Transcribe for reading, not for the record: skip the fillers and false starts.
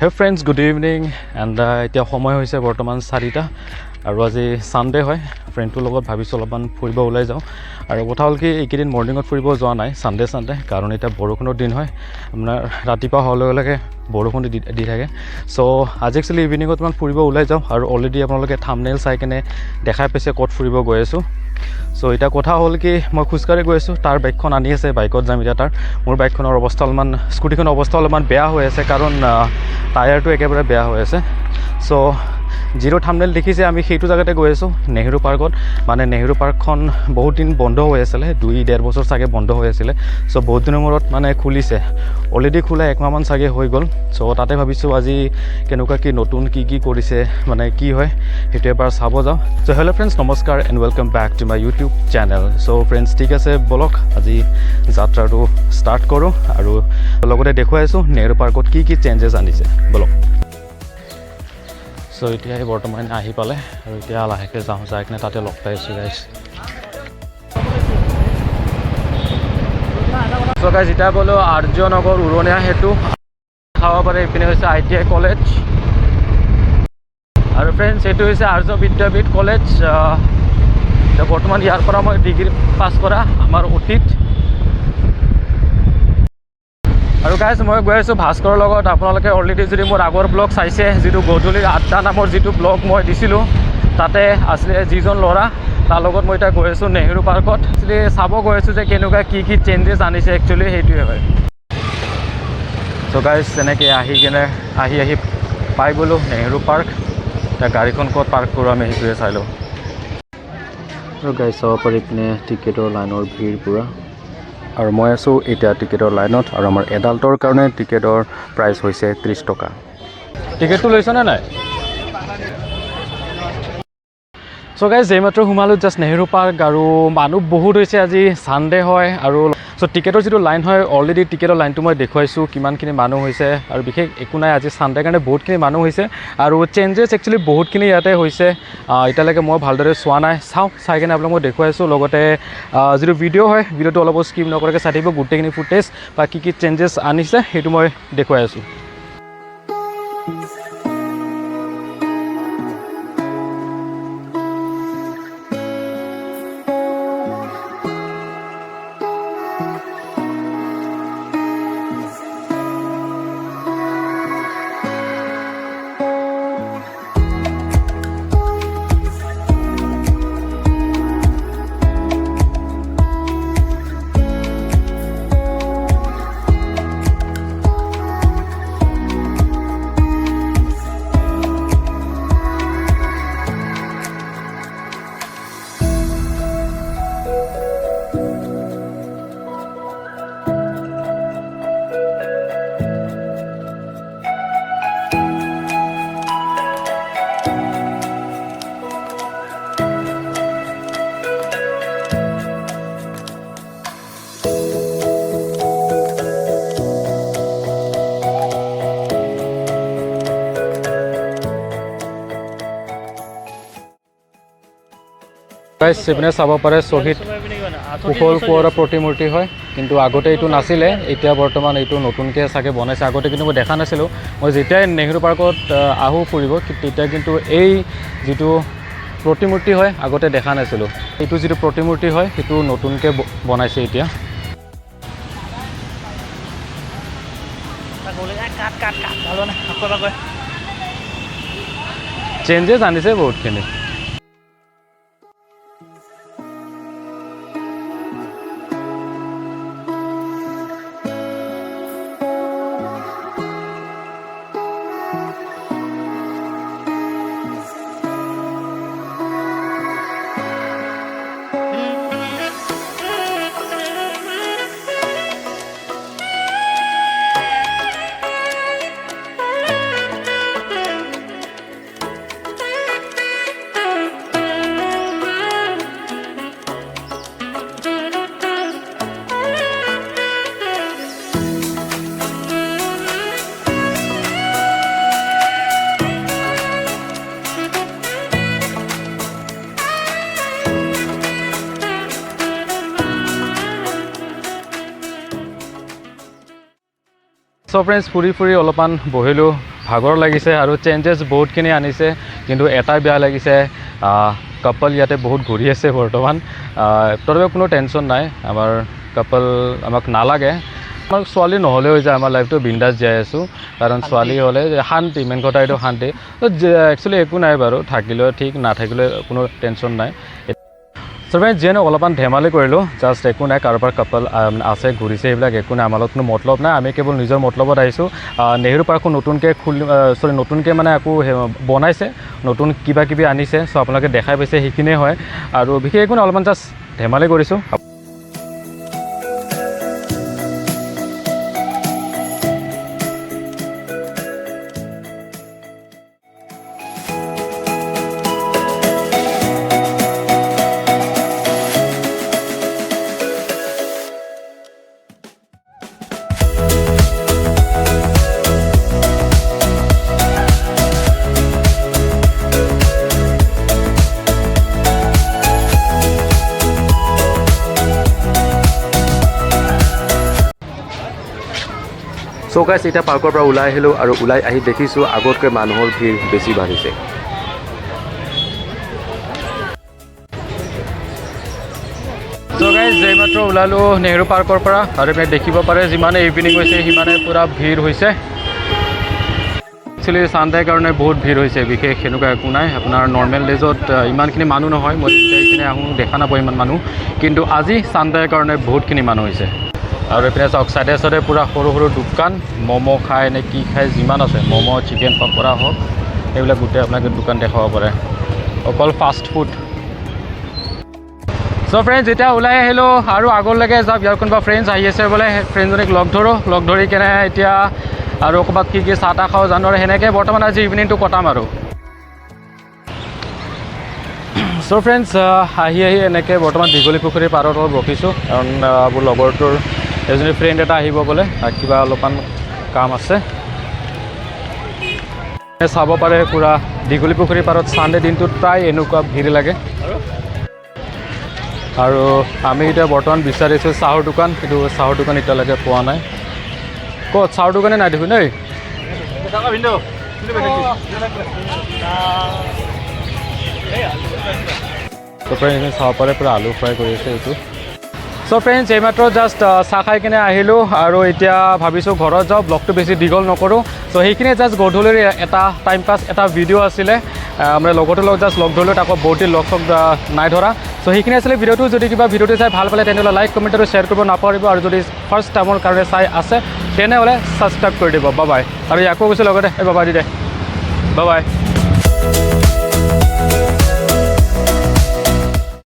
Hey friends, good evening and এতিয়া সময় হৈছে বৰ্তমান 4টা আৰু আজি সানডে হয় ফ্ৰেণ্ডটোৰ লগত ভাবিছোঁ অলপমান ফুৰিব ওলাই যাওঁ আৰু কথা হ'ল কি এইকেইদিন মৰ্ণিঙত ফুৰিব যোৱা নাই সানডে কাৰণ এতিয়া বৰষুণৰ দিন হয় আপোনাৰ ৰাতিপুৱা হোৱাৰ লগে লগে বৰষুণ দি থাকে চ' আজি একচুৱেলি ইভিনিঙত অকণমান ফুৰিব ওলাই যাওঁ আৰু অলৰেডি আপোনালোকে থাম্বনেইল চাই কেনে দেখাই পাইছে ক'ত ফুৰিব গৈ আছোঁ চ' এতিয়া কথা হ'ল কি মই খোজকাঢ়ি গৈ আছোঁ তাৰ বাইকখন আনি আছে বাইকত যাম এতিয়া মোৰ বাইকখনৰ অৱস্থা অলপমান স্কুটিখনৰ অৱস্থা অলপমান বেয়া হৈ আছে কাৰণ টায়াৰটো একেবাৰে বেয়া হৈ আছে চ' যিটো থাম্বনেইল দেখিছে আমি সেইটো জেগাতে গৈ আছোঁ নেহৰু পাৰ্কত মানে নেহৰু পাৰ্কখন বহুত দিন বন্ধ হৈ আছিলে 2-1.5 বছৰ চাগে বন্ধ হৈ আছিলে চ' বহুত দিনৰ মূৰত মানে খুলিছে অলৰেডি খোলা 1 মাহমান চাগে হৈ গ'ল চ' তাতে ভাবিছোঁ আজি কেনেকুৱা কি নতুন কি কৰিছে মানে কি হয় সেইটো এবাৰ চাব যাওঁ চ' হেল্ল' ফ্ৰেণ্ডছ নমস্কাৰ and welcome back to my YouTube channel so' friends ঠিক আছে বলক আজি যাত্ৰাটো ষ্টাৰ্ট কৰোঁ আৰু লগতে দেখুৱাই আছোঁ নেহৰু পাৰ্কত কি চেঞ্জেছ আনিছে বলক চ' এতিয়া বৰ্তমান আহি পালে আৰু এতিয়া লাহেকৈ যাই কিনে তাতে লগ পাইছোঁ গাইছ চ' গাইছ এতিয়া গ'লোঁ আৰ্যনগৰ উৰণীয়া সেতু খাব পাৰে এইপিনে হৈছে ITI কলেজ আৰু ফ্ৰেণ্ডছ এইটো হৈছে আৰ্য বিদ্যাপীঠ কলেজ বৰ্তমান ইয়াৰ পৰা মই ডিগ্ৰী পাছ কৰা আমাৰ অতীত আৰু গাইজ মই গৈ আছোঁ ভাস্কৰৰ লগত আপোনালোকে অলৰেডি যদি মোৰ আগৰ ব্লগ চাইছে যিটো গধূলি 8টা নামৰ যিটো ব্লগ মই দিছিলোঁ তাতে আছিলে যিজন ল'ৰা তাৰ লগত মই এতিয়া গৈ আছোঁ নেহৰু পাৰ্কত একচুৱেলি চাব গৈ আছোঁ যে কেনেকুৱা কি চেঞ্জেছ আনিছে একচুৱেলি সেইটোৱে হয় চ' গাইজ তেনেকৈ আহি পাই গ'লোঁ নেহৰু পাৰ্ক এতিয়া গাড়ীখন ক'ত পাৰ্ক কৰোঁ আমি সেইটোৱে চাই লওঁ আৰু গাইজ চাব পাৰি পিনে টিকেটৰ লাইনৰ ভিৰ পূৰা আৰু মই আছোঁ এতিয়া টিকেটৰ লাইনত আৰু আমাৰ এডাল্টৰ কাৰণে টিকেটৰ প্ৰাইচ হৈছে 30 টকা টিকেটটো লৈছেনে নাই চ' গাইজ এইমাত্ৰ সোমালোঁ জাষ্ট নেহৰু পাৰ্ক আৰু মানুহ বহুত হৈছে আজি ছানডে হয় আৰু চ' টিকেটৰ যিটো লাইন হয় অলৰেডি টিকেটৰ লাইনটো মই দেখুৱাইছোঁ কিমানখিনি মানুহ হৈছে আৰু বিশেষ একো নাই আজি ছানডে কাৰণে বহুতখিনি মানুহ হৈছে আৰু চেঞ্জেছ একচুৱেলি বহুতখিনি ইয়াতে হৈছে এতিয়ালৈকে মই ভালদৰে চোৱা নাই চাই কিনে আপোনালোক মই দেখুৱাইছোঁ লগতে যিটো ভিডিঅ' হয় ভিডিঅ'টো অলপ স্কিপ নকৰাকৈ চাই থাকিব গোটেইখিনি ফুটেজ বা কি চেঞ্জেছ আনিছে সেইটো মই দেখুৱাই আছোঁ সিপিনে চাব পাৰে শ্বহীদ কুশল কোঁৱৰৰ প্ৰতিমূৰ্তি হয় কিন্তু আগতে এইটো নাছিলে এতিয়া বৰ্তমান এইটো নতুনকৈ চাগে বনাইছে আগতে কিন্তু মই দেখা নাছিলোঁ মই যেতিয়াই নেহৰু পাৰ্কত আহোঁ ফুৰিব তেতিয়া কিন্তু এই যিটো প্ৰতিমূৰ্তি হয় আগতে দেখা নাছিলোঁ এইটো যিটো প্ৰতিমূৰ্তি হয় সেইটো নতুনকৈ বনাইছে এতিয়া চেঞ্জেছ আনিছে বহুতখিনি সো ফ্ৰেণ্ডছ ফুৰি অলপমান বহিলোঁ ভাগৰ লাগিছে আৰু চেঞ্জেছ বহুতখিনি আনিছে কিন্তু এটাই বেয়া লাগিছে কাপল ইয়াতে বহুত ঘূৰি আছে বৰ্তমান তথাপিও কোনো টেনশ্যন নাই আমাৰ কাপল আমাক নালাগে আমাক ছোৱালী নহ'লেও হৈ যায় আমাৰ লাইফটো বিন্দাছ জীয়াই আছোঁ কাৰণ ছোৱালী হ'লে শান্তি মেইন কথা এইটো শান্তি একচুৱেলি একো নাই বাৰু থাকিলেও ঠিক নাথাকিলেও কোনো টেনশ্যন নাই চ' ফ্ৰেণ্ডছ যিয়ে অলপমান ধেমালি কৰিলোঁ জাষ্ট একো নাই কাৰোবাৰ কাপল আছে ঘূৰিছে এইবিলাক একো নাই আমাৰ লগত কোনো মতলব নাই আমি কেৱল নিজৰ মতলবত আহিছোঁ নেহৰু পাৰ্কখন নতুনকৈ মানে আকৌ বনাইছে নতুন কিবা কিবি আনিছে চ' আপোনালোকে দেখাই পাইছে সেইখিনিয়ে হয় আৰু বিশেষ একো নাই অলপমান জাষ্ট ধেমালি কৰিছোঁ চ' গাইছ এতিয়া পাৰ্কৰ পৰা ওলাই আহিলোঁ আৰু ওলাই আহি দেখিছোঁ আগতকৈ মানুহৰ ভিৰ বেছি বাঢ়িছে চ' গাইছ এইমাত্ৰ ওলালোঁ নেহৰু পাৰ্কৰ পৰা আৰু ইয়াত দেখিব পাৰে যিমানে ইভিনিং হৈছে সিমানে পূৰা ভিৰ হৈছে একচুৱেলি চানডেৰ কাৰণে বহুত ভিৰ হৈছে বিশেষ সেনেকুৱা একো নাই আপোনাৰ নৰ্মেল ডেজত ইমানখিনি মানুহ নহয় মই এইখিনি আহোঁ দেখা নাপাওঁ ইমান মানুহ কিন্তু আজি চানডেৰ কাৰণে বহুতখিনি মানুহ হৈছে আৰু এইপিনে চাওক চাইডে চাইডে পূৰা সৰু সৰু দোকান ম'ম' খায় নে কি খায় যিমান আছে ম'ম' চিকেন পকৰা হওক এইবিলাক গোটেই আপোনালোকে দোকান দেখাব পাৰে অকল ফাষ্ট ফুড চ' ফ্ৰেণ্ডছ এতিয়া ওলাই আহিলোঁ আৰু আগলৈকে যাওক ইয়াৰ কোনোবা ফ্ৰেণ্ডছ আহি আছে বোলে ফ্ৰেণ্ডজনীক লগ ধৰি কেনে এতিয়া আৰু ক'ৰবাত কি চাহ তাহ খাওঁ জানো আৰু সেনেকৈ বৰ্তমান আজি ইভিনিংটো কটাম আৰু চ' ফ্ৰেণ্ডছ আহি এনেকৈ বৰ্তমান দীঘলী পুখুৰীৰ পাৰত অলপ ৰখিছোঁ কাৰণ মোৰ লগৰটোৰ এজনী ফ্ৰেণ্ড এটা আহিব বোলে কিবা অলপমান কাম আছে চাব পাৰে পূৰা দীঘলী পুখুৰীৰ পাৰত চানডে দিনটোত প্ৰায় এনেকুৱা ভিৰ লাগে আৰু আমি এতিয়া বৰ্তমান বিচাৰিছোঁ চাহৰ দোকান কিন্তু চাহৰ দোকান এতিয়ালৈকে পোৱা নাই ক'ত চাহৰ দোকানে নাই দেখোন দেই চাব পাৰে পূৰা আলু ফ্ৰাই কৰি আছে এইটো চ' ফ্ৰেণ্ডছ এইমাত্ৰ জাষ্ট চাহ খাই কিনে আহিলোঁ আৰু এতিয়া ভাবিছোঁ ঘৰত যাওঁ ব্লগটো বেছি দীঘল নকৰোঁ চ' সেইখিনিয়ে জাষ্ট গধূলিৰ এটা টাইম পাছ এটা ভিডিঅ' আছিলে আমাৰ লগৰটোৰ লগত জাষ্ট লগ ধৰিলোঁ তাকো বহুত দিন লগ চগ নাই ধৰা চ' সেইখিনি আছিলে ভিডিঅ'টো যদি কিবা ভিডিঅ'টো চাই ভাল পালে তেনেহ'লে লাইক কমেণ্ট আৰু শ্বেয়াৰ কৰিব নাপাহৰিব আৰু যদি ফাৰ্ষ্ট টাইমৰ কাৰণে চাই আছে তেনেহ'লে ছাবস্ক্ৰাইব কৰি দিব বাই আৰু ইয়াকো কৈছোঁ লগতে বাই দি দে বাই